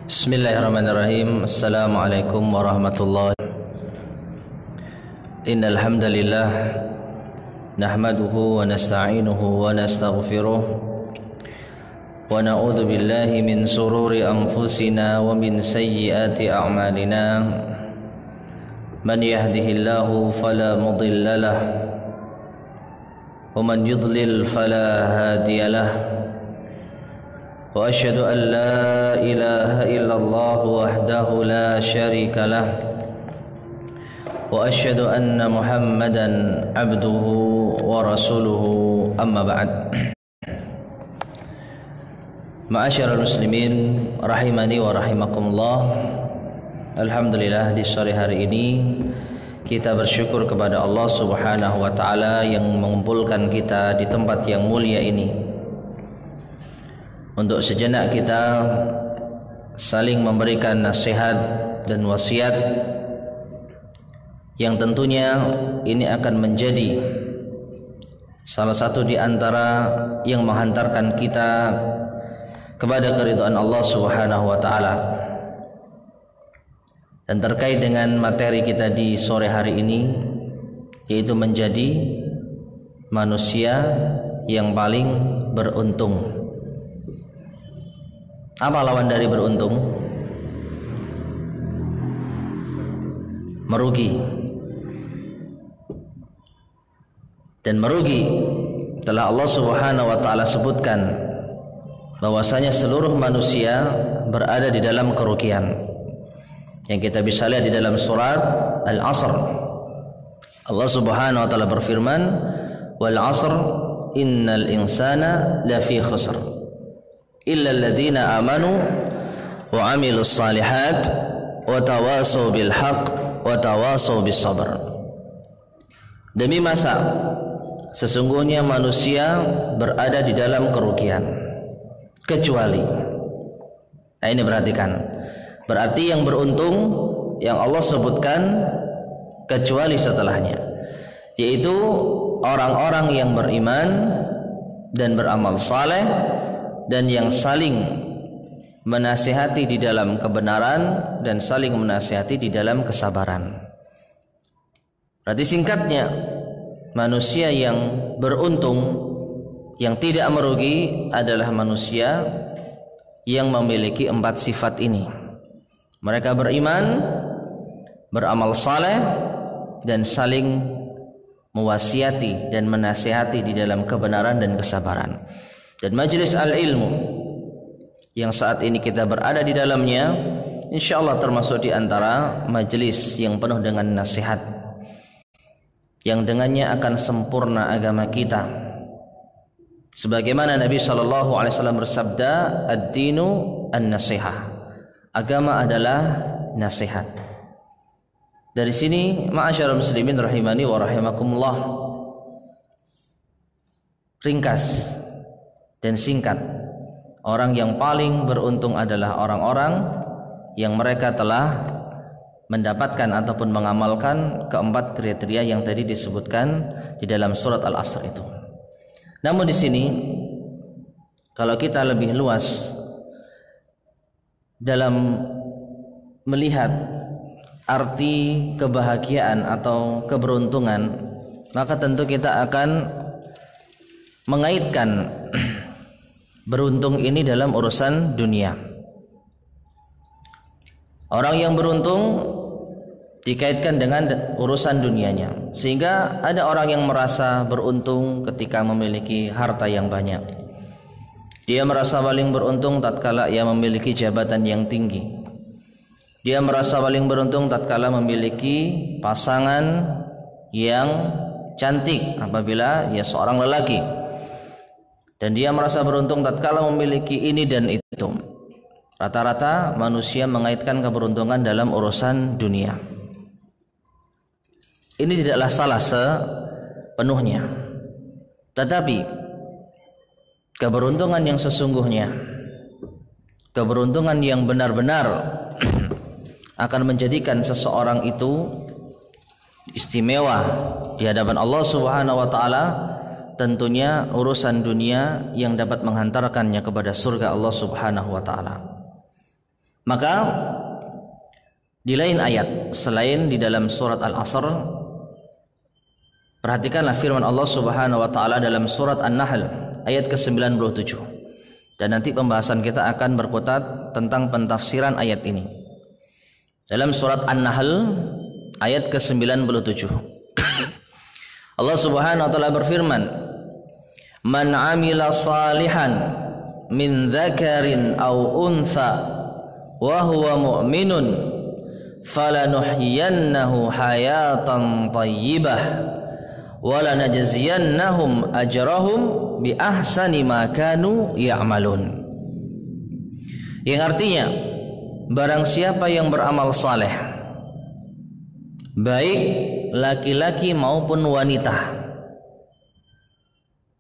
Bismillahirrahmanirrahim. Assalamualaikum warahmatullahi. Innal hamdalillah nahmaduhu wa nasta'inuhu wa nastaghfiruh wa na'udzu billahi min sururi anfusina wa min sayyiati a'malina. Man yahdihillahu fala mudilla lahu wa man yudlil fala hadiya lahu. Wa asyhadu an la ilaha illallah wahdahu la syarika lah wa asyhadu anna Muhammadan abduhu wa rasuluhu, amma ba'd. Ma'asyiral muslimin rahimani wa rahimakumullah. Alhamdulillah, di sore hari ini kita bersyukur kepada Allah Subhanahu wa taala yang mengumpulkan kita di tempat yang mulia ini untuk sejenak kita saling memberikan nasihat dan wasiat yang tentunya ini akan menjadi salah satu di antara yang menghantarkan kita kepada keridhaan Allah Subhanahu wa taala. Dan terkait dengan materi kita di sore hari ini, yaitu menjadi manusia yang paling beruntung. Apa lawan dari beruntung? Merugi. Dan merugi telah Allah Subhanahu wa taala sebutkan bahwasanya seluruh manusia berada di dalam kerugian. Yang kita bisa lihat di dalam surat Al-Asr. Allah Subhanahu wa taala berfirman, "Wal 'asr innal insana lafi khusr illa alladhina amanu wa 'amilus salihat wa tawasaw bil haqq wa tawasaw bis sabr." Demi masa sesungguhnya manusia berada di dalam kerugian kecuali, nah ini perhatikan, berarti yang beruntung yang Allah sebutkan kecuali setelahnya, yaitu orang-orang yang beriman dan beramal saleh dan yang saling menasihati di dalam kebenaran dan saling menasihati di dalam kesabaran. Berarti singkatnya, manusia yang beruntung, yang tidak merugi adalah manusia yang memiliki 4 sifat ini. Mereka beriman, beramal saleh, dan saling mewasiati dan menasihati di dalam kebenaran dan kesabaran. Dan majelis al-ilmu yang saat ini kita berada di dalamnya, insyaallah termasuk di antara majelis yang penuh dengan nasihat, yang dengannya akan sempurna agama kita. Sebagaimana Nabi SAW bersabda, ad-dinu an-nasihah, agama adalah nasihat. Dari sini, ma'asyarul muslimin rahimani wa rahimakumullah, ringkas dan singkat, orang yang paling beruntung adalah orang-orang yang mereka telah mendapatkan ataupun mengamalkan 4 kriteria yang tadi disebutkan di dalam surat Al-Asr itu. Namun di sini kalau kita lebih luas dalam melihat arti kebahagiaan atau keberuntungan, maka tentu kita akan mengaitkan beruntung ini dalam urusan dunia. Orang yang beruntung dikaitkan dengan urusan dunianya, sehingga ada orang yang merasa beruntung ketika memiliki harta yang banyak. Dia merasa paling beruntung tatkala ia memiliki jabatan yang tinggi. Dia merasa paling beruntung tatkala memiliki pasangan yang cantik apabila ia seorang lelaki. Dan dia merasa beruntung tatkala memiliki ini dan itu. Rata-rata manusia mengaitkan keberuntungan dalam urusan dunia. Ini tidaklah salah sepenuhnya. Tetapi keberuntungan yang sesungguhnya, keberuntungan yang benar-benar akan menjadikan seseorang itu istimewa di hadapan Allah Subhanahu wa taala, tentunya urusan dunia yang dapat menghantarkannya kepada surga Allah Subhanahu wa taala. Maka di lain ayat selain di dalam surat Al-Asr, perhatikanlah firman Allah Subhanahu wa taala dalam surat An-Nahl ayat ke-97. Dan nanti pembahasan kita akan berkutat tentang pentafsiran ayat ini. Dalam surat An-Nahl ayat ke-97. Allah Subhanahu wa taala berfirman, "Man 'amila salihan min dzakarin aw untha wa huwa mu'minun falanuhyiyannahu hayatan thayyibah wa lanajziyannahum ajrahum bi ahsani ma kanu ya'malun." Yang artinya, barang siapa yang beramal saleh, baik laki-laki maupun wanita,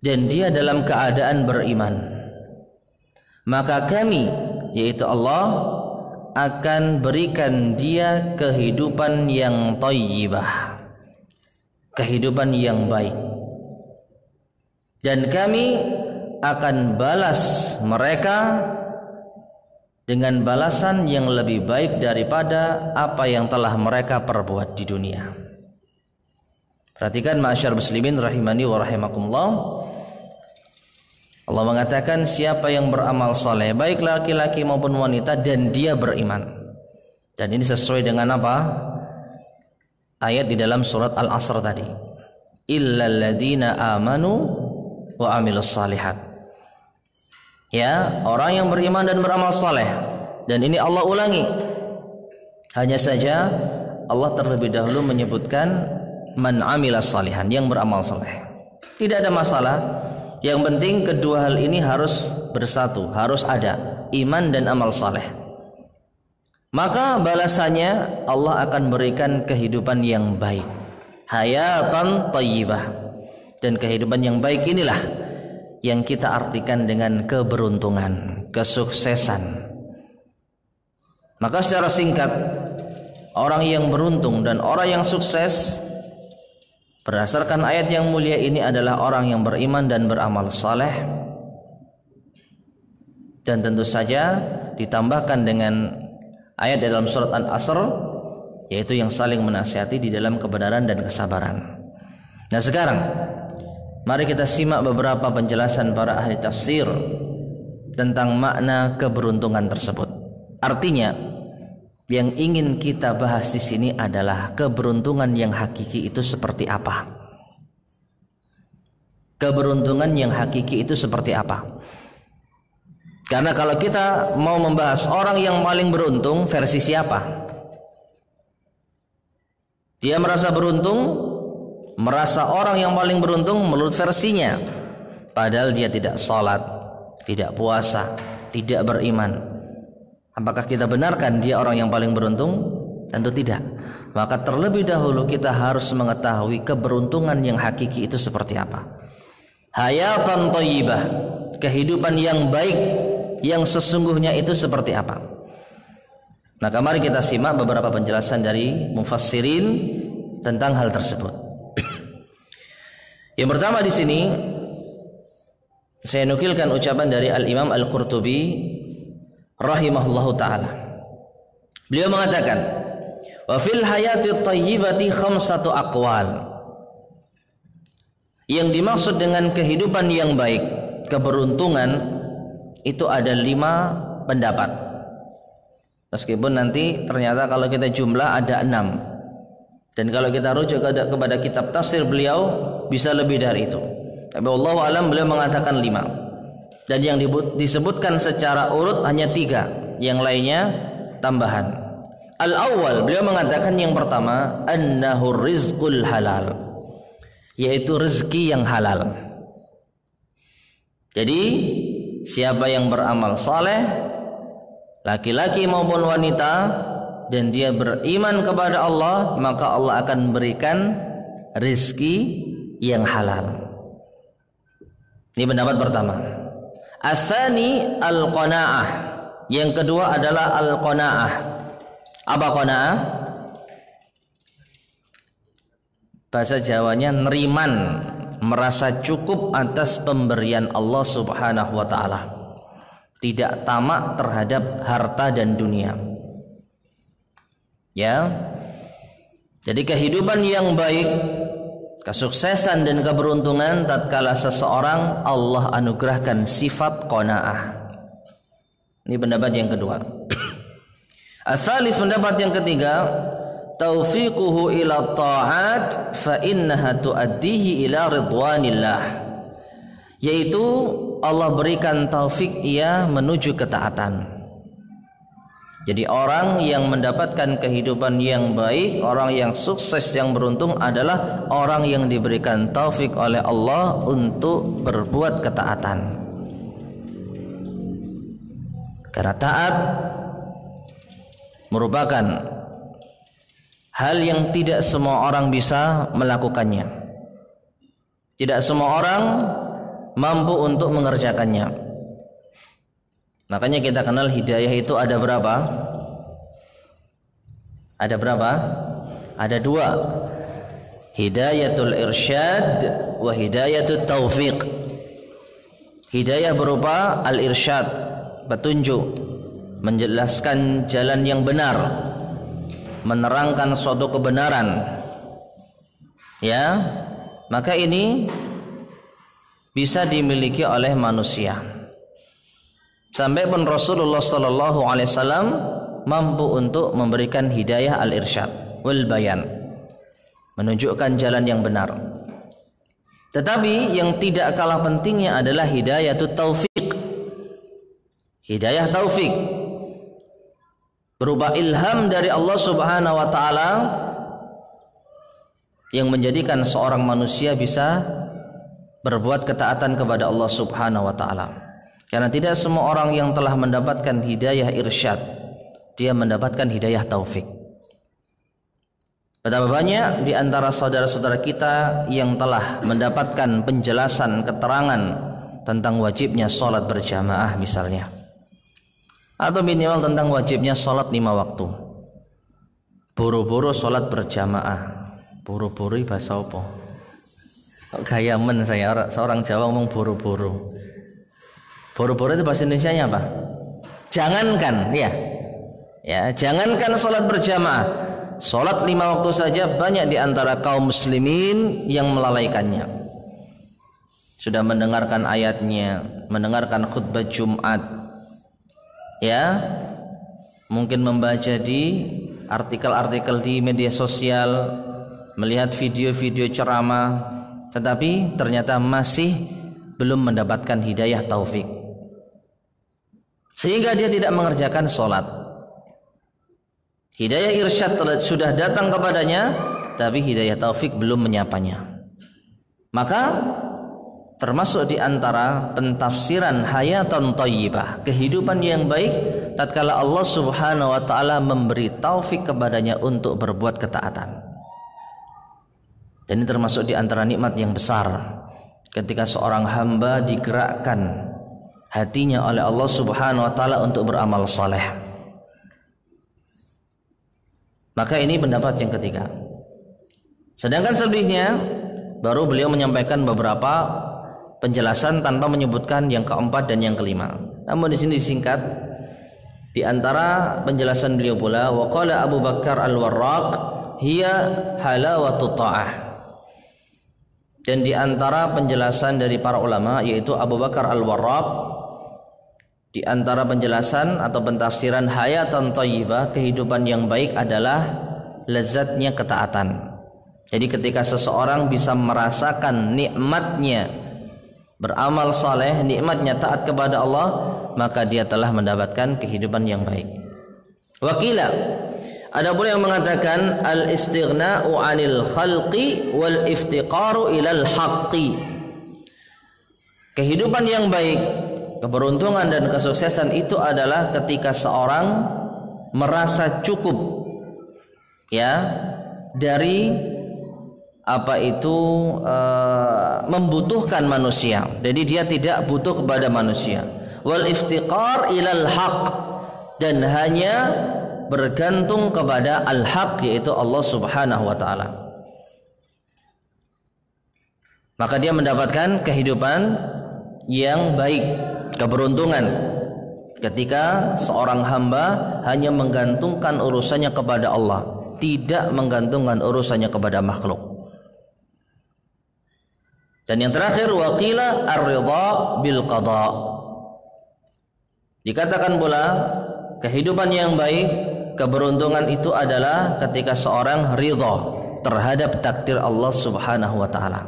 dan dia dalam keadaan beriman, maka kami, yaitu Allah, akan berikan dia kehidupan yang thayyibah, kehidupan yang baik, dan kami akan balas mereka dengan balasan yang lebih baik daripada apa yang telah mereka perbuat di dunia. Perhatikan ma'asyar muslimin rahimani wa rahimakumullah. Allah mengatakan siapa yang beramal saleh, baik laki-laki maupun wanita, dan dia beriman. Dan ini sesuai dengan apa? Ayat di dalam surat Al-Asr tadi. Illal ladzina amanu wa amilus salihat. Ya, orang yang beriman dan beramal saleh. Dan ini Allah ulangi. Hanya saja Allah terlebih dahulu menyebutkan man amilas salihan, yang beramal saleh. Tidak ada masalah. Yang penting kedua hal ini harus bersatu, harus ada iman dan amal saleh. Maka balasannya Allah akan berikan kehidupan yang baik, hayatan thayyibah. Dan kehidupan yang baik inilah yang kita artikan dengan keberuntungan, kesuksesan. Maka secara singkat, orang yang beruntung dan orang yang sukses berdasarkan ayat yang mulia ini adalah orang yang beriman dan beramal saleh, dan tentu saja ditambahkan dengan ayat dalam surat Al-Asr, yaitu yang saling menasihati di dalam kebenaran dan kesabaran. Nah sekarang mari kita simak beberapa penjelasan para ahli tafsir tentang makna keberuntungan tersebut. Artinya yang ingin kita bahas di sini adalah keberuntungan yang hakiki itu seperti apa. Keberuntungan yang hakiki itu seperti apa? Karena kalau kita mau membahas orang yang paling beruntung, versi siapa? Dia merasa beruntung, merasa orang yang paling beruntung menurut versinya, padahal dia tidak salat, tidak puasa, tidak beriman. Apakah kita benarkan dia orang yang paling beruntung? Tentu tidak. Maka terlebih dahulu kita harus mengetahui keberuntungan yang hakiki itu seperti apa. Hayatan thayyibah, kehidupan yang baik yang sesungguhnya itu seperti apa. Maka mari kita simak beberapa penjelasan dari mufassirin tentang hal tersebut. Yang pertama di sini saya nukilkan ucapan dari Al-Imam Al-Qurtubi rahimahullahu ta'ala. Beliau mengatakan, wa fil hayati thayyibati khamsatu aqwal. Yang dimaksud dengan kehidupan yang baik, keberuntungan, itu ada 5 pendapat. Meskipun nanti ternyata kalau kita jumlah ada 6. Dan kalau kita rujuk kepada kitab tafsir beliau bisa lebih dari itu. Tapi wallahu alam beliau mengatakan 5. Dan yang disebutkan secara urut hanya 3, yang lainnya tambahan. Al-awwal, beliau mengatakan yang pertama, annahu rizqul halal, yaitu rezeki yang halal. Jadi siapa yang beramal saleh, laki-laki maupun wanita, dan dia beriman kepada Allah, maka Allah akan berikan rezeki yang halal. Ini pendapat pertama. Asani al-qanaah. Yang kedua adalah al-qanaah. Apa qanaah? Bahasa Jawanya neriman, merasa cukup atas pemberian Allah Subhanahu wa taala. tidak tamak terhadap harta dan dunia. Ya. Jadi kehidupan yang baik, kesuksesan dan keberuntungan tatkala seseorang Allah anugerahkan sifat qanaah. Ini pendapat yang kedua. Asalis, pendapat yang ketiga, taufiquhu ila ta'at fa innaha tuaddihi ila ridwanillah. Yaitu Allah berikan taufik ia menuju ketaatan. Jadi orang yang mendapatkan kehidupan yang baik, orang yang sukses, yang beruntung adalah orang yang diberikan taufik oleh Allah untuk berbuat ketaatan. Karena taat merupakan hal yang tidak semua orang bisa melakukannya. Tidak semua orang mampu untuk mengerjakannya. Makanya kita kenal hidayah itu ada berapa? Ada berapa? Ada dua. Hidayatul irsyad wa hidayatul taufiq. Hidayah berupa al-irsyad, petunjuk, menjelaskan jalan yang benar, menerangkan suatu kebenaran. Ya, maka ini bisa dimiliki oleh manusia. Sampai pun Rasulullah sallallahu alaihi wasallam mampu untuk memberikan hidayah al-irsyad wal bayan, menunjukkan jalan yang benar. Tetapi yang tidak kalah pentingnya adalah hidayatut taufik. Hidayah taufik berupa ilham dari Allah Subhanahu wa taala yang menjadikan seorang manusia bisa berbuat ketaatan kepada Allah Subhanahu wa taala. Karena tidak semua orang yang telah mendapatkan hidayah irsyad, dia mendapatkan hidayah taufik. Betapa banyak di antara saudara-saudara kita yang telah mendapatkan penjelasan, keterangan tentang wajibnya sholat berjamaah misalnya, atau minimal tentang wajibnya sholat 5 waktu. Buru-buru sholat berjamaah. Buru-buru bahasa apa? Gaya men saya, seorang Jawa ngomong buru-buru. Buru-buru itu bahasa Indonesianya apa? Jangankan, ya. Ya, jangankan sholat berjamaah. Sholat 5 waktu saja banyak di antara kaum muslimin yang melalaikannya. Sudah mendengarkan ayatnya, mendengarkan khutbah Jumat, ya, mungkin membaca di artikel-artikel di media sosial, melihat video-video ceramah, tetapi ternyata masih belum mendapatkan hidayah taufik, sehingga dia tidak mengerjakan sholat. Hidayah irsyad sudah datang kepadanya, tapi hidayah taufik belum menyapanya. Maka termasuk di antara pentafsiran hayatan thayyibah, kehidupan yang baik, tatkala Allah Subhanahu wa taala memberi taufik kepadanya untuk berbuat ketaatan. Dan ini termasuk di antara nikmat yang besar ketika seorang hamba digerakkan hatinya oleh Allah Subhanahu wa taala untuk beramal saleh. Maka ini pendapat yang ketiga. Sedangkan selebihnya baru beliau menyampaikan beberapa penjelasan tanpa menyebutkan yang keempat dan yang kelima. Namun di sini disingkat di antara penjelasan beliau pula, wa qala Abu Bakar Al-Warraq hiya halawatut ta'ah. Dan di antara penjelasan dari para ulama yaitu Abu Bakar Al-Warraq, di antara penjelasan atau pentafsiran hayatan thayyibah, kehidupan yang baik adalah lezatnya ketaatan. Jadi ketika seseorang bisa merasakan nikmatnya beramal saleh, nikmatnya taat kepada Allah, maka dia telah mendapatkan kehidupan yang baik. Wakila, ada pula yang mengatakan al-istighna'u 'anil khalqi wal iftiqaru ilal haqqi. Kehidupan yang baik, keberuntungan dan kesuksesan itu adalah ketika seorang merasa cukup, ya, dari apa itu membutuhkan manusia. Jadi dia tidak butuh kepada manusia. Wal iftiqar ilal haq, dan hanya bergantung kepada al-haq, yaitu Allah Subhanahu wa taala. Maka dia mendapatkan kehidupan yang baik, keberuntungan. ketika seorang hamba hanya menggantungkan urusannya kepada Allah, tidak menggantungkan urusannya kepada makhluk. Dan yang terakhir, waqila ar-ridha bil qada. Dikatakan pula kehidupan yang baik, keberuntungan itu adalah ketika seorang ridha terhadap takdir Allah Subhanahu wa taala.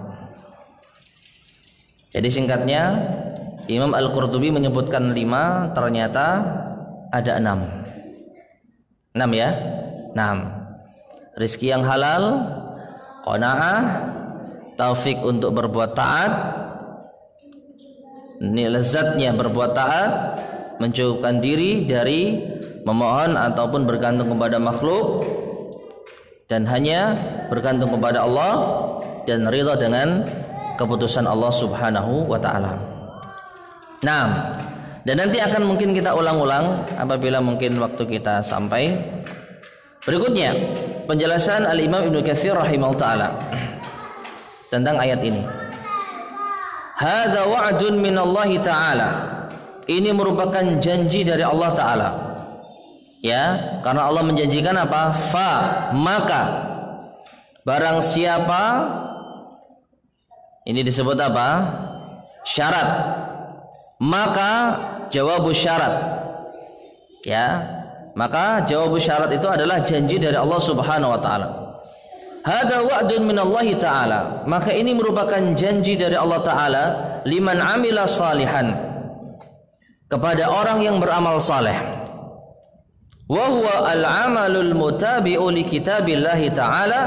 Jadi singkatnya, Imam Al-Qurtubi menyebutkan 5, ternyata ada 6. 6 ya? 6. Rizki yang halal, qanaah, taufik untuk berbuat taat, ini lezatnya berbuat taat, mencukupkan diri dari memohon ataupun bergantung kepada makhluk, dan hanya bergantung kepada Allah, dan ridha dengan keputusan Allah Subhanahu wa taala. Nah, dan nanti akan mungkin kita ulang-ulang apabila mungkin waktu kita sampai. Berikutnya penjelasan Al-Imam Ibnu Katsir rahimahullah taala tentang ayat ini. Hadza wa'dun minallahi ta'ala. Ini merupakan janji dari Allah taala. Ya, karena Allah menjanjikan apa? Maka barang siapa, ini disebut apa? Syarat. Maka jawabu syarat. Ya, maka jawabu syarat itu adalah janji dari Allah Subhanahu wa taala. Hada wa'dun minallahi ta'ala. Maka ini merupakan janji dari Allah taala liman amila salihan, kepada orang yang beramal saleh. Wa huwa al-amalul mutabi'u li kitabillahi ta'ala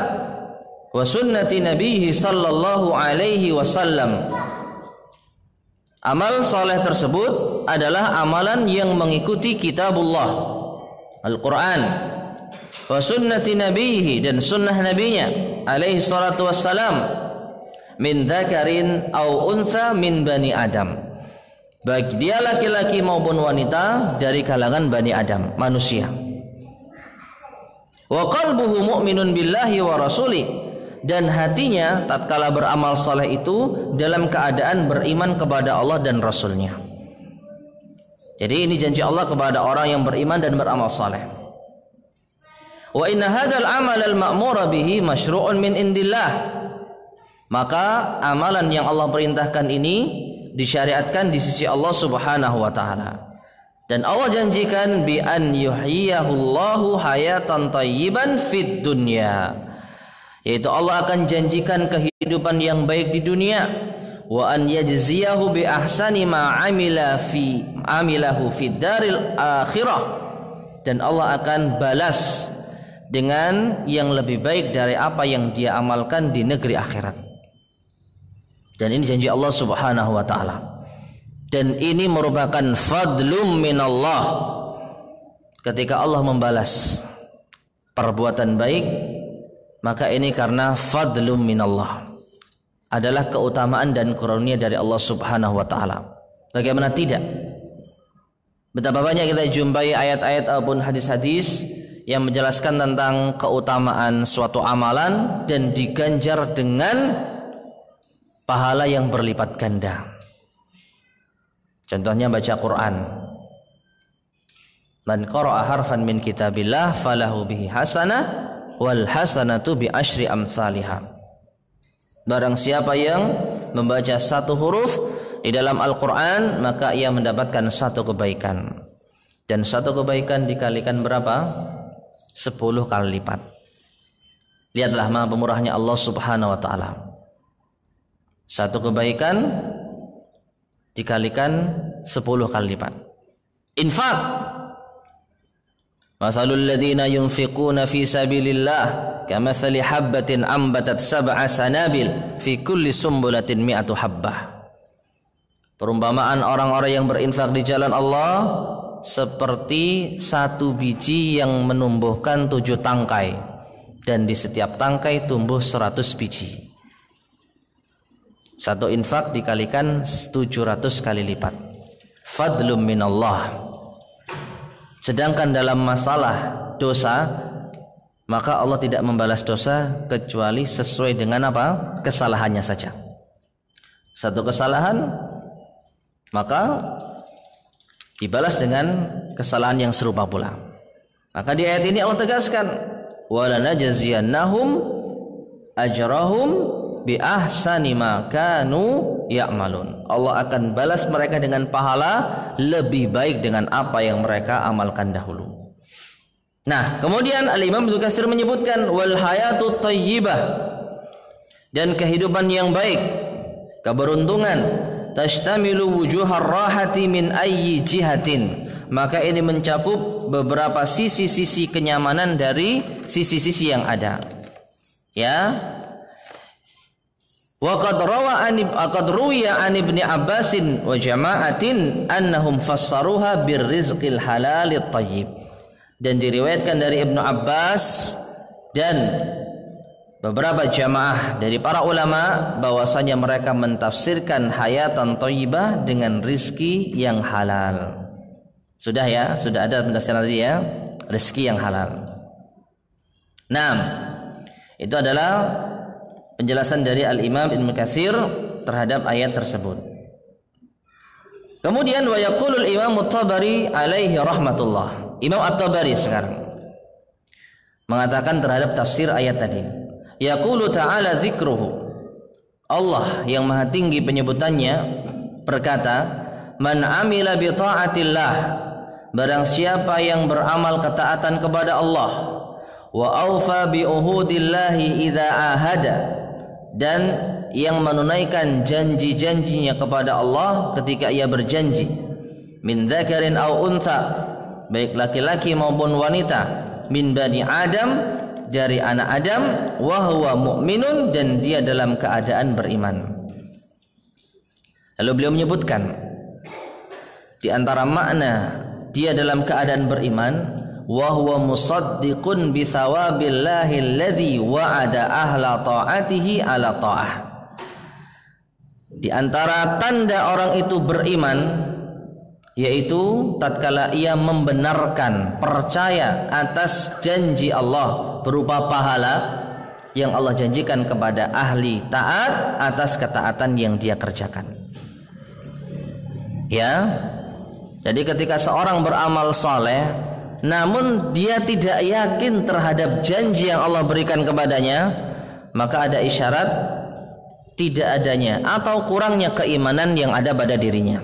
wa sunnati nabiyhi sallallahu alaihi wasallam. Amal saleh tersebut adalah amalan yang mengikuti kitabullah, Al-Quran, wa sunnati nabiyhi, dan sunnah nabinya alaihi salatu wassalam, min dzakarin au untha min bani Adam, baik dia laki-laki maupun wanita dari kalangan Bani Adam, manusia. Wa qalbuhu mu'minun billahi wa rasuli, dan hatinya tatkala beramal saleh itu dalam keadaan beriman kepada Allah dan Rasulnya. Jadi ini janji Allah kepada orang yang beriman dan beramal saleh. Wa inna hadzal amal al-ma'mura bihi masyru'un min indillah. Maka amalan yang Allah perintahkan ini disyariatkan di sisi Allah Subhanahu wa taala. Dan Allah janjikan bi an yuhyiyahullahu hayatan thayyiban fid dunya, yaitu Allah akan janjikan kehidupan yang baik di dunia, wa an yajziyahu bi ahsani ma amilahu fid daril akhirah, dan Allah akan balas dengan yang lebih baik dari apa yang dia amalkan di negeri akhirat. Dan ini janji Allah Subhanahu wa taala. Dan ini merupakan fadlum minallah. Ketika Allah membalas perbuatan baik, maka ini karena fadlum minallah, adalah keutamaan dan karunia dari Allah Subhanahu wa taala. Bagaimana tidak? Betapa banyak kita jumpai ayat-ayat ataupun hadis-hadis yang menjelaskan tentang keutamaan suatu amalan dan diganjar dengan pahala yang berlipat ganda. Contohnya baca Quran. Man qara'a harfan min kitabillah falahu bihi hasanah wal hasanatu bi asyri amsalihha. Barang siapa yang membaca satu huruf di dalam Al-Quran, maka ia mendapatkan satu kebaikan. Dan satu kebaikan dikalikan berapa? 10 kali lipat. Lihatlah maha pemurahnya Allah Subhanahu wa ta'ala. Satu kebaikan dikalikan 10 kali lipat. Infak. Masalul ladzina yunfiquna fi sabilillah kamathali habbatin ambatat sab'a sanabil fi kulli sumbulatin mi'atu habbah. Perumpamaan orang-orang yang berinfak di jalan Allah seperti satu biji yang menumbuhkan 7 tangkai, dan di setiap tangkai tumbuh 100 biji. Satu infak dikalikan 700 kali lipat. Fadlum minallah. Sedangkan dalam masalah dosa, maka Allah tidak membalas dosa kecuali sesuai dengan apa? Kesalahannya saja. Satu kesalahan, maka dibalas dengan kesalahan yang serupa pula. Maka di ayat ini Allah tegaskan, walanajziyannahum ajrahum bi ahsani ma kanu ya'malun. Allah akan balas mereka dengan pahala lebih baik dengan apa yang mereka amalkan dahulu. Nah, kemudian Al-Imam Ibnu Katsir menyebutkan wal hayatut thayyibah, dan kehidupan yang baik, keberuntungan, tashtamilu wujuhar rahati min ayyi jihatin, maka ini mencakup beberapa sisi-sisi kenyamanan dari sisi-sisi yang ada. Ya. Wa qad ruwiya an Ibnu Abbasin wa jama'atin annahum fassaruha birrizqil halalit thayyib. Dan diriwayatkan dari Ibnu Abbas dan beberapa jamaah dari para ulama bahwasanya mereka mentafsirkan hayatan thayyibah dengan rizki yang halal. Sudah ya, sudah ada penjelasan tadi ya, rezeki yang halal. Nah, itu adalah penjelasan dari Al-Imam Ibnu Katsir terhadap ayat tersebut. Kemudian wa yaqulul Imam At-Tabari alaihi rahmatullah. Imam At-Tabari sekarang mengatakan terhadap tafsir ayat tadi. Yaqulu ta'ala dzikruhu. Allah yang maha tinggi penyebutannya berkata, man amila bi ta'atillah, barang siapa yang beramal ketaatan kepada Allah, wa aufa bi uhudillahi idza ahada, dan yang menunaikan janji-janjinya kepada Allah ketika ia berjanji, min dzakarin aw untha, baik laki-laki maupun wanita, min bani Adam, dari anak Adam, wa huwa mu'minun, dan dia dalam keadaan beriman. Lalu beliau menyebutkan di antara makna dia dalam keadaan beriman, wa huwa musaddiqun bi thawabillahi alladzi wa'ada ahla ta'atihi ala ta'ah. Di antara tanda orang itu beriman, yaitu tatkala ia membenarkan, percaya atas janji Allah berupa pahala yang Allah janjikan kepada ahli taat atas ketaatan yang dia kerjakan. Ya, jadi ketika seorang beramal saleh namun dia tidak yakin terhadap janji yang Allah berikan kepadanya, maka ada isyarat tidak adanya atau kurangnya keimanan yang ada pada dirinya.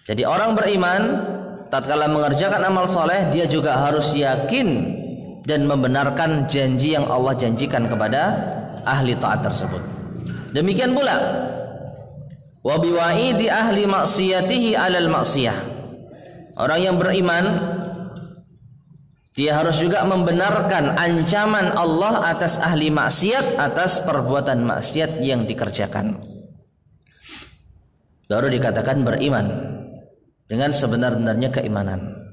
Jadi orang beriman tatkala mengerjakan amal soleh, dia juga harus yakin dan membenarkan janji yang Allah janjikan kepada ahli taat tersebut. Demikian pula wa biwa'idi ahli maksiyatihi alal maksiyah. Orang yang beriman dia harus juga membenarkan ancaman Allah atas ahli maksiat, atas perbuatan maksiat yang dikerjakan. Baru dikatakan beriman dengan sebenar-benarnya keimanan.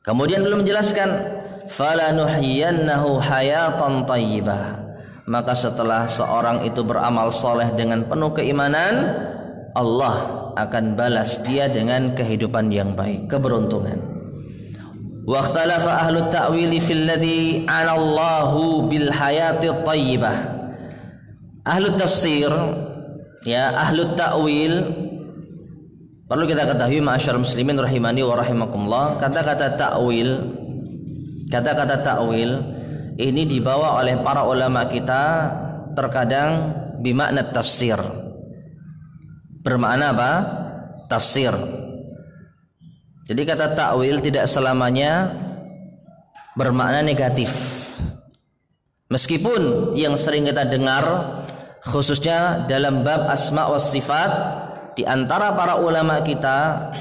Kemudian belum menjelaskan falanuhyiyannahu hayatan thayyibah. Maka setelah seorang itu beramal soleh dengan penuh keimanan, Allah akan balas dia dengan kehidupan yang baik, keberuntungan. Wa ikhtalafa ahlut ta'wili fil ladzi 'anallahu bil hayati thayyibah. Ahlut tafsir, ya, ahlut ta'wil, perlu kita ketahui ma'asyar muslimin rahimani wa rahimakumullah, kata-kata ta'wil ini dibawa oleh para ulama kita terkadang bimakna tafsir, bermakna apa? Tafsir. Jadi kata ta'wil tidak selamanya bermakna negatif. Meskipun yang sering kita dengar khususnya dalam bab asma wa sifat, di antara para ulama kita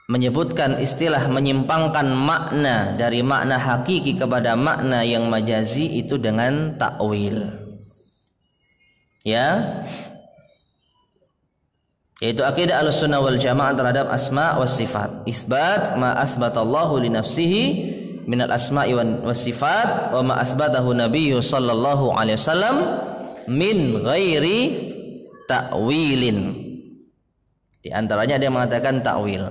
menyebutkan istilah menyimpangkan makna dari makna hakiki kepada makna yang majazi itu dengan ta'wil. Ya. Yaitu akidah Ahlussunnah wal Jamaah terhadap asma wa sifat. Isbat ma asbatallahu li nafsihi minal asma'i was sifat wa ma asbatahu nabiyyu sallallahu alaihi wasallam min ghairi ta'wilin. Di antaranya ada yang mengatakan ta'wil,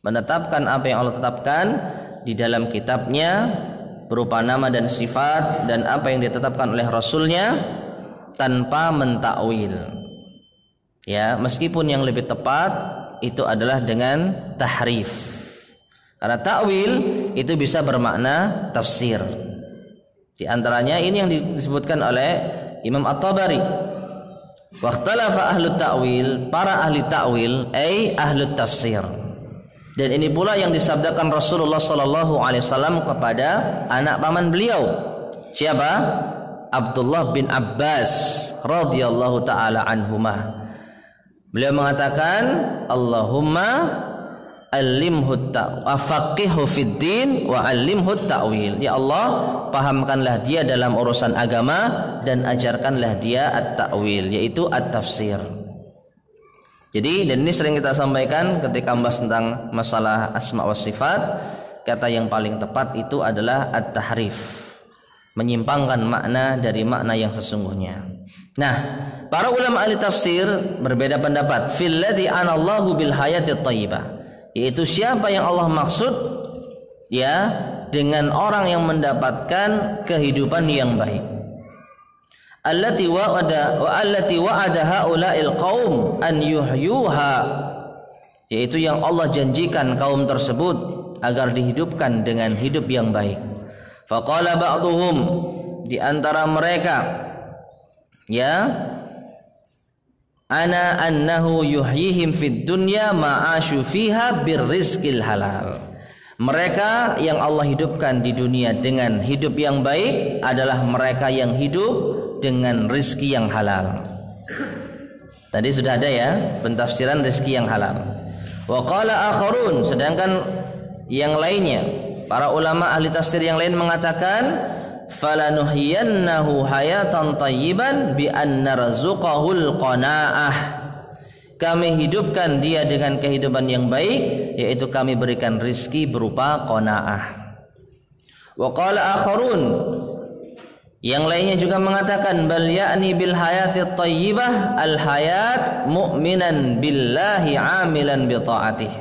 menetapkan apa yang Allah tetapkan di dalam kitabnya berupa nama dan sifat, dan apa yang ditetapkan oleh Rasulnya tanpa mentakwil. Ya, meskipun yang lebih tepat itu adalah dengan tahrif. Karena ta'wil itu bisa bermakna tafsir. Di antaranya ini yang disebutkan oleh Imam At-Tabari. Waqtalafa ahlu ta'wil, para ahli ta'wil, ay ahlu tafsir. Dan ini pula yang disabdakan Rasulullah sallallahu alaihi wasallam kepada anak paman beliau. Siapa? Abdullah bin Abbas radhiyallahu taala anhumah. Beliau mengatakan, Allahumma allimhu faqihu fid din wa allimhu ta'wil. Ya Allah, pahamkanlah dia dalam urusan agama dan ajarkanlah dia at-ta'wil, yaitu at-tafsir. Jadi, dan ini sering kita sampaikan ketika membahas tentang masalah asma wa sifat, kata yang paling tepat itu adalah at-tahrif, menyimpangkan makna dari makna yang sesungguhnya. Nah, para ulama ahli tafsir berbeda pendapat fil ladzi anallahu bil hayati thayyibah, yaitu siapa yang Allah maksud ya dengan orang yang mendapatkan kehidupan yang baik. Allati wa'ada haula'il qaum an yuhyuha, yaitu yang Allah janjikan kaum tersebut agar dihidupkan dengan hidup yang baik. Faqala ba'duhum, di antara mereka, ya, ana annahu yuhyihim fid dunya ma'asyu fiha birrizqil halal. Mereka yang Allah hidupkan di dunia dengan hidup yang baik adalah mereka yang hidup dengan rizki yang halal. Tadi sudah ada ya pentafsiran rizki yang halal. Wa qala akharun, sedangkan yang lainnya, para ulama ahli tafsir yang lain mengatakan falanuhyiyannahu hayatan thayyiban bi anna narzuqahul qanaah. Kami hidupkan dia dengan kehidupan yang baik, yaitu kami berikan rizki berupa qanaah. Wa qala akharun, yang lainnya juga mengatakan bal ya'ni bil hayati thayyibah al hayat mu'minan billahi 'amilan bi ta'atih.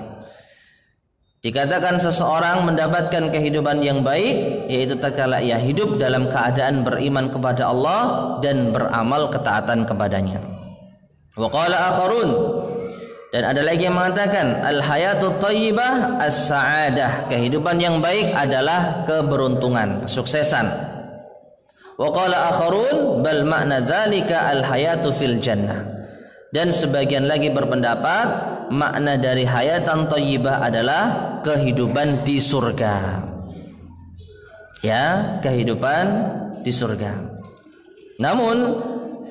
Dikatakan seseorang mendapatkan kehidupan yang baik, yaitu tatkala ia hidup dalam keadaan beriman kepada Allah dan beramal ketaatan kepadanya. Wa qala akharun, dan ada lagi yang mengatakan al hayatu thayyibah as-sa'adah, kehidupan yang baik adalah keberuntungan, kesuksesan. Wa qala akharun bal ma'na dzalika al hayatu fil jannah, dan sebagian lagi berpendapat makna dari hayatan thayyibah adalah kehidupan di surga. Ya, kehidupan di surga. Namun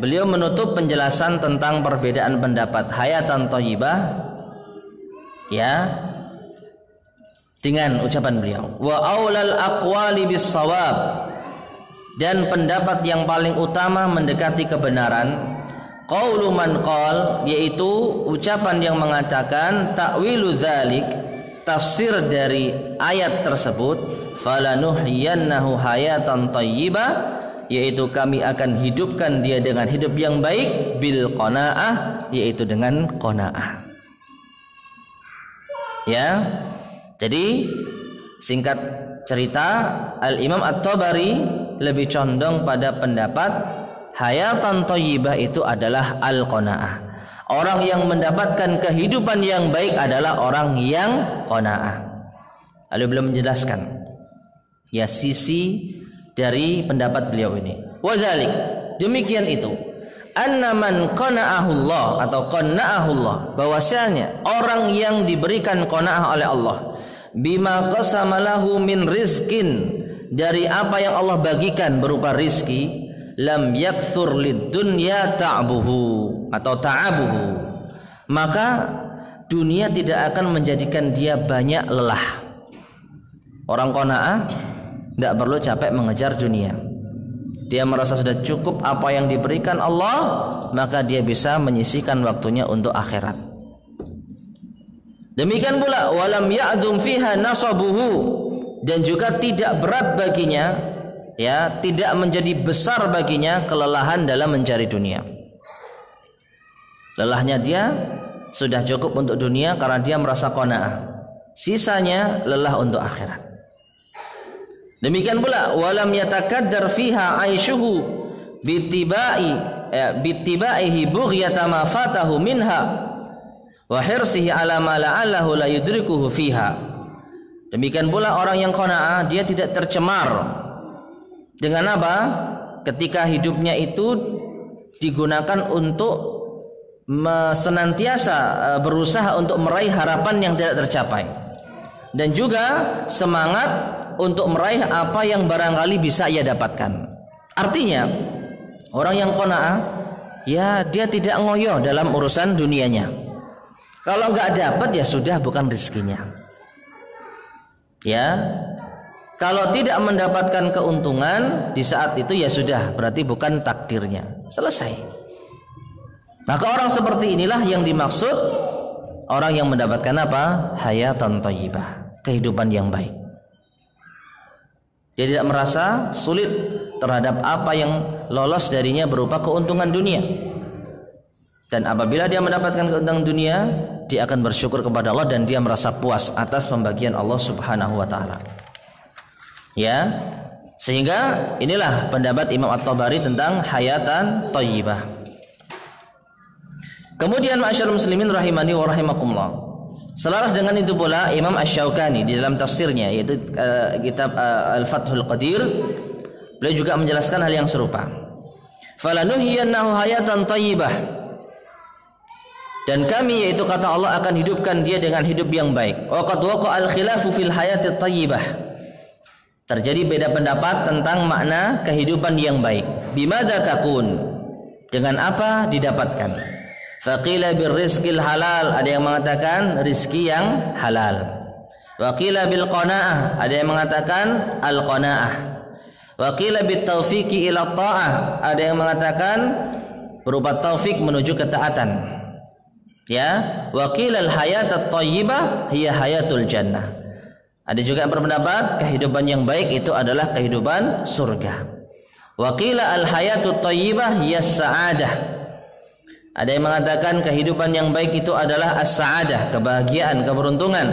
beliau menutup penjelasan tentang perbedaan pendapat hayatan thayyibah ya dengan ucapan beliau, wa aulal aqwali bis shawab, dan pendapat yang paling utama mendekati kebenaran, qaulu man qal, yaitu ucapan yang mengatakan ta'wilu dzalik, tafsir dari ayat tersebut, falanuhyiyannahu hayatan thayyibah, yaitu kami akan hidupkan dia dengan hidup yang baik, bil qanaah, yaitu dengan qanaah. Ya. Jadi singkat cerita, Al-Imam At-Tabari lebih condong pada pendapat hayatan thayyibah itu adalah al-qanaah. Orang yang mendapatkan kehidupan yang baik adalah orang yang qanaah. Lalu belum menjelaskan ya sisi dari pendapat beliau ini. Wadzalik, demikian itu. Anna man qana'ahullah atau qana'ahullah, bahwasanya orang yang diberikan qanaah oleh Allah bima qasama lahu min rizqin, dari apa yang Allah bagikan berupa rizki, lam yakthur lid dunya ta'buhu atau ta'abuhu, maka dunia tidak akan menjadikan dia banyak lelah. Orang qanaah tidak perlu capek mengejar dunia. Dia merasa sudah cukup apa yang diberikan Allah, maka dia bisa menyisihkan waktunya untuk akhirat. Demikian pula walam ya'dum fiha nasabuhu, dan juga tidak berat baginya, ya, tidak menjadi besar baginya kelelahan dalam mencari dunia. Lelahnya dia sudah cukup untuk dunia karena dia merasa qanaah. Sisanya lelah untuk akhirat. Demikian pula walam yatakaddar fiha aishuhu bitibai bittibaihi bughyata ma fatahu minha wa hirsihi ala ma la'allahu la yudrikuhu fiha. Demikian pula orang yang qanaah, dia tidak tercemar dengan apa? Ketika hidupnya itu digunakan untuk senantiasa berusaha untuk meraih harapan yang tidak tercapai, dan juga semangat untuk meraih apa yang barangkali bisa ia dapatkan. Artinya orang yang qanaah, ya dia tidak ngoyo dalam urusan dunianya. Kalau nggak dapat ya sudah, bukan rezekinya. Ya, kalau tidak mendapatkan keuntungan di saat itu ya sudah, berarti bukan takdirnya. Selesai. Maka orang seperti inilah yang dimaksud orang yang mendapatkan apa? Hayatan thayyibah, kehidupan yang baik. Dia tidak merasa sulit terhadap apa yang lolos darinya berupa keuntungan dunia. Dan apabila dia mendapatkan keuntungan dunia, dia akan bersyukur kepada Allah dan dia merasa puas atas pembagian Allah Subhanahu wa taala. Ya. Sehingga inilah pendapat Imam At-Tabari tentang hayatan thayyibah. Kemudian ma'asyiral muslimin rahimani wa rahimakumullah, selaras dengan itu pula Imam Asy-Syaukani di dalam tafsirnya, yaitu kitab Al-Fathul Qadir, beliau juga menjelaskan hal yang serupa. Falanuhyiyannahu hayatan thayyibah, dan kami, yaitu kata Allah, akan hidupkan dia dengan hidup yang baik. Wa qad waqa'al khilafu fil hayati thayyibah, terjadi beda pendapat tentang makna kehidupan yang baik. Bimadza takun, dengan apa didapatkan? Faqila birrizqil halal, ada yang mengatakan rizki yang halal. Waqila bil qanaah, ada yang mengatakan al qanaah. Waqila bit taufiqi ila ta'ah, ada yang mengatakan berupa taufik menuju ketaatan. Ya, waqila al hayatat thayyibah hiya hayatul jannah. Ada juga yang berpendapat kehidupan yang baik itu adalah kehidupan surga. Waqila al hayatut thayyibah hiya sa'adah. Ada yang mengatakan kehidupan yang baik itu adalah as-sa'adah, kebahagiaan, keberuntungan.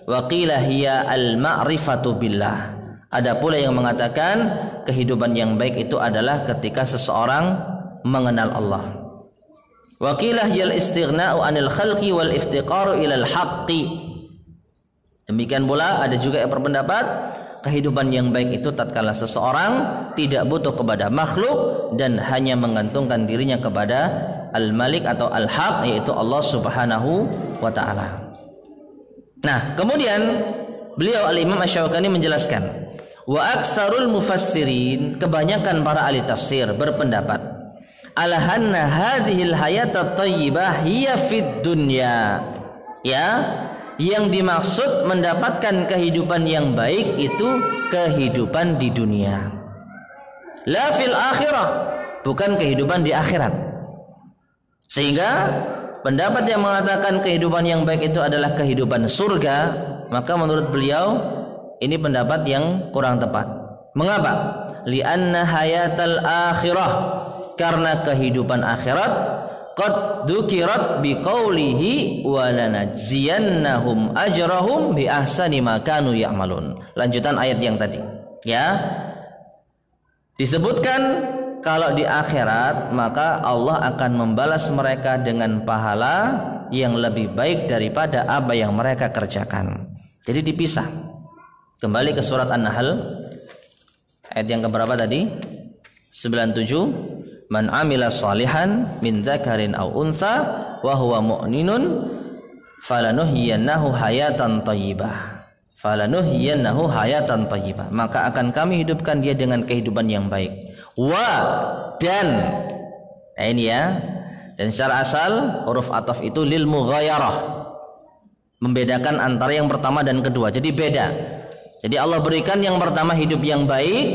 Wa qila hiya al-ma'rifatu billah. Ada pula yang mengatakan kehidupan yang baik itu adalah ketika seseorang mengenal Allah. Wa qila hiya al-istighna'u 'anil khalqi wal iftiqaru ila al-haqqi. Demikian pula ada juga yang berpendapat kehidupan yang baik itu tatkala seseorang tidak butuh kepada makhluk dan hanya menggantungkan dirinya kepada Al-Malik atau Al-Haq, yaitu Allah Subhanahu wa taala. Nah, kemudian beliau Al-Imam Asy-Syaukani menjelaskan, wa aktsarul mufassirin, kebanyakan para ahli tafsir berpendapat, alahanna hadhil hayatat thayyibah hiya fid dunya. Ya, yang dimaksud mendapatkan kehidupan yang baik itu kehidupan di dunia. La fil akhirah, bukan kehidupan di akhirat. Sehingga pendapat yang mengatakan kehidupan yang baik itu adalah kehidupan surga, maka menurut beliau ini pendapat yang kurang tepat. Mengapa? Li'anna hayatal akhirah, karena kehidupan akhirat qad dzukirat biqaulihi wa lanajziyannahum ajrahum bi ahsani ma kanu ya'malun. Lanjutan ayat yang tadi. Ya. Disebutkan kalau di akhirat maka Allah akan membalas mereka dengan pahala yang lebih baik daripada apa yang mereka kerjakan. Jadi dipisah. Kembali ke surat An-Nahl ayat yang keberapa tadi? 97. Man amila salihan min dzakarin aw untha wa huwa mu'minun falanuhyiyannahu hayatan thayyibah. Falanuhyiyannahu hayatan thayyibah. Maka akan kami hidupkan dia dengan kehidupan yang baik. Wa, dan, nah ini ya, dan secara asal huruf ataf itu lil mughayarah, membedakan antara yang pertama dan kedua, jadi beda. Jadi Allah berikan yang pertama hidup yang baik,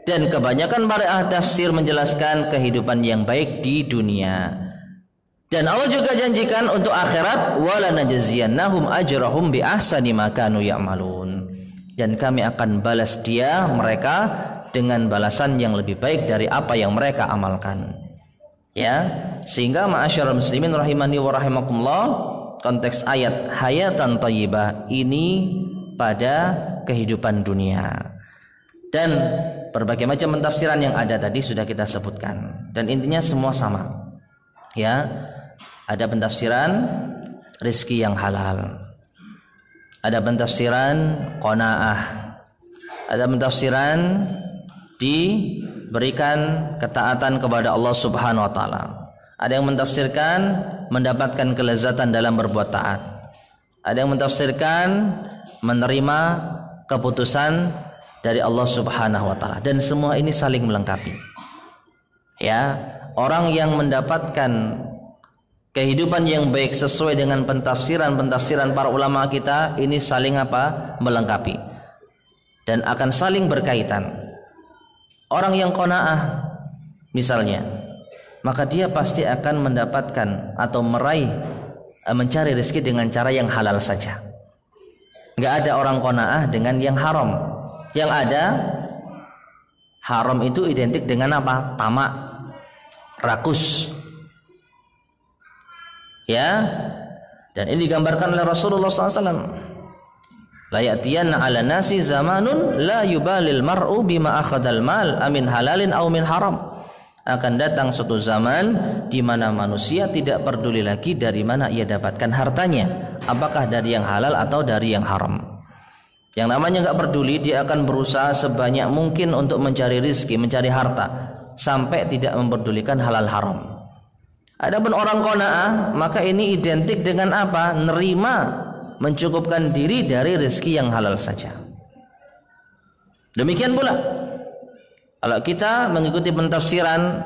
dan kebanyakan para ahli tafsir menjelaskan kehidupan yang baik di dunia. Dan Allah juga janjikan untuk akhirat, wala najziyannahum ajrahum bi ahsani ma kanu ya'malun, dan kami akan balas dia mereka dengan balasan yang lebih baik dari apa yang mereka amalkan. Ya, sehingga ma'asyiral muslimin rahimani wa rahimakumullah, konteks ayat hayatan thayyibah ini pada kehidupan dunia. Dan berbagai macam pentafsiran yang ada tadi sudah kita sebutkan. dan intinya semua sama. Ya, ada pentafsiran rizki yang halal, ada pentafsiran qanaah, ada pentafsiran diberikan ketaatan kepada Allah Subhanahu wa taala. Ada yang mentafsirkan mendapatkan kelezatan dalam berbuat taat. Ada yang mentafsirkan menerima keputusan dari Allah Subhanahu wa taala, dan semua ini saling melengkapi. Ya, orang yang mendapatkan kehidupan yang baik sesuai dengan pentafsiran para ulama kita, ini saling melengkapi dan akan saling berkaitan. Orang yang qanaah misalnya, maka dia pasti akan mendapatkan atau mencari rezeki dengan cara yang halal saja. Enggak ada orang qanaah dengan yang haram. Yang ada haram itu identik dengan apa? Tamak, rakus. Ya, dan ini digambarkan oleh Rasulullah SAW. La ya'tiyanna 'ala nasi zamanun la yubalil mar'u bima akhadal mal amin halalin aw min haram. Akan datang suatu zaman di mana manusia tidak peduli lagi dari mana ia dapatkan hartanya, apakah dari yang halal atau dari yang haram. Yang namanya enggak peduli, dia akan berusaha sebanyak mungkin untuk mencari rizki, mencari harta, sampai tidak memperdulikan halal haram. Adapun orang qanaah, maka ini identik dengan apa? Nerima, mencukupkan diri dari rezeki yang halal saja. Demikian pula kalau kita mengikuti pentafsiran,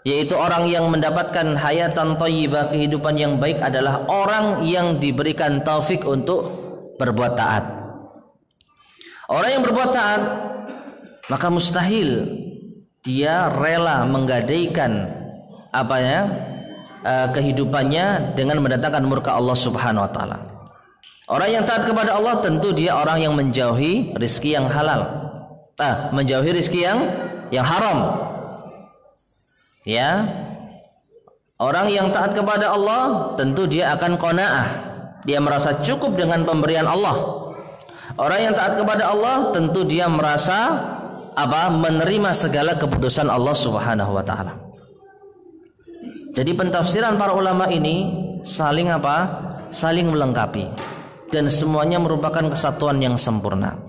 yaitu orang yang mendapatkan hayatan thayyibah, kehidupan yang baik adalah orang yang diberikan taufik untuk berbuat taat. Orang yang berbuat taat, maka mustahil dia rela menggadaikan kehidupannya dengan mendatangkan murka Allah Subhanahu wa taala. Orang yang taat kepada Allah tentu dia orang yang menjauhi rezeki yang halal, menjauhi rezeki yang haram. Ya, orang yang taat kepada Allah tentu dia akan qanaah, dia merasa cukup dengan pemberian Allah. Orang yang taat kepada Allah tentu dia merasa menerima segala keputusan Allah Subhanahu wa taala. Jadi pentafsiran para ulama ini saling melengkapi, dan semuanya merupakan kesatuan yang sempurna.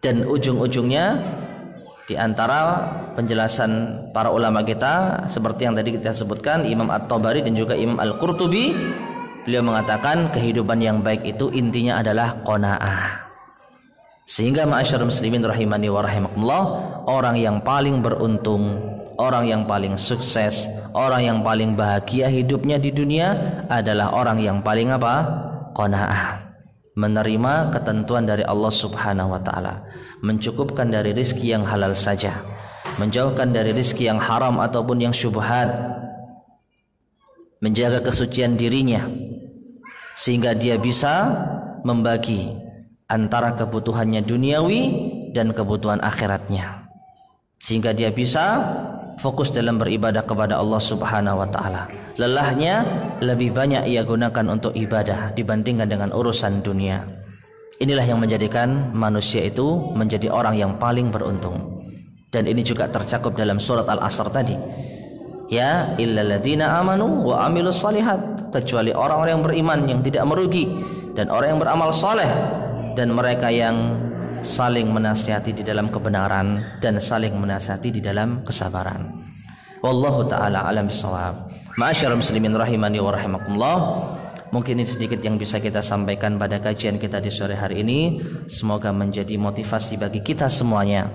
Dan ujung-ujungnya di antara penjelasan para ulama kita seperti yang tadi kita sebutkan, Imam At-Tabari dan juga Imam Al-Qurtubi, beliau mengatakan kehidupan yang baik itu intinya adalah qanaah. Sehingga ma'asyarul muslimin rahimani wa rahimakumullah, orang yang paling beruntung, orang yang paling sukses, orang yang paling bahagia hidupnya di dunia adalah orang yang paling qanaah, menerima ketentuan dari Allah Subhanahu wa taala, mencukupkan dari rizki yang halal saja, menjauhkan dari rizki yang haram ataupun yang syubhat, menjaga kesucian dirinya sehingga dia bisa membagi antara kebutuhannya duniawi dan kebutuhan akhiratnya, sehingga dia bisa fokus dalam beribadah kepada Allah Subhanahu wa taala. Lelahnya lebih banyak ia gunakan untuk ibadah dibandingkan dengan urusan dunia. Inilah yang menjadikan manusia itu menjadi orang yang paling beruntung. Dan ini juga tercakup dalam surat Al-Asr tadi. Ya, illalladzina amanu wa amilus shalihat, kecuali orang-orang yang beriman yang tidak merugi, dan orang yang beramal saleh, dan mereka yang saling menasihati di dalam kebenaran dan saling menasihati di dalam kesabaran. Wallahu taala alam bisawab. Ma'asyiral muslimin rahimani wa rahimakumullah, mungkin ini sedikit yang bisa kita sampaikan pada kajian kita di sore hari ini. Semoga menjadi motivasi bagi kita semuanya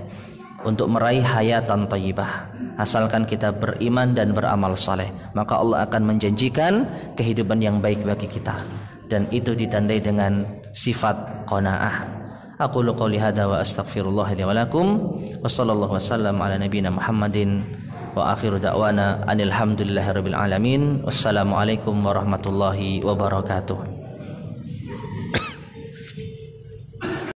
untuk meraih hayatan thayyibah. Asalkan kita beriman dan beramal saleh, maka Allah akan menjanjikan kehidupan yang baik bagi kita, dan itu ditandai dengan sifat qanaah. Aqulu qouli hadza wa astaghfirullah li wa lakum, wa sallallahu wasallam ala nabiyyina Muhammadin wa akhiru da'wana anil hamdulillahirabbil alamin. Wassalamu alaikum warahmatullahi wabarakatuh.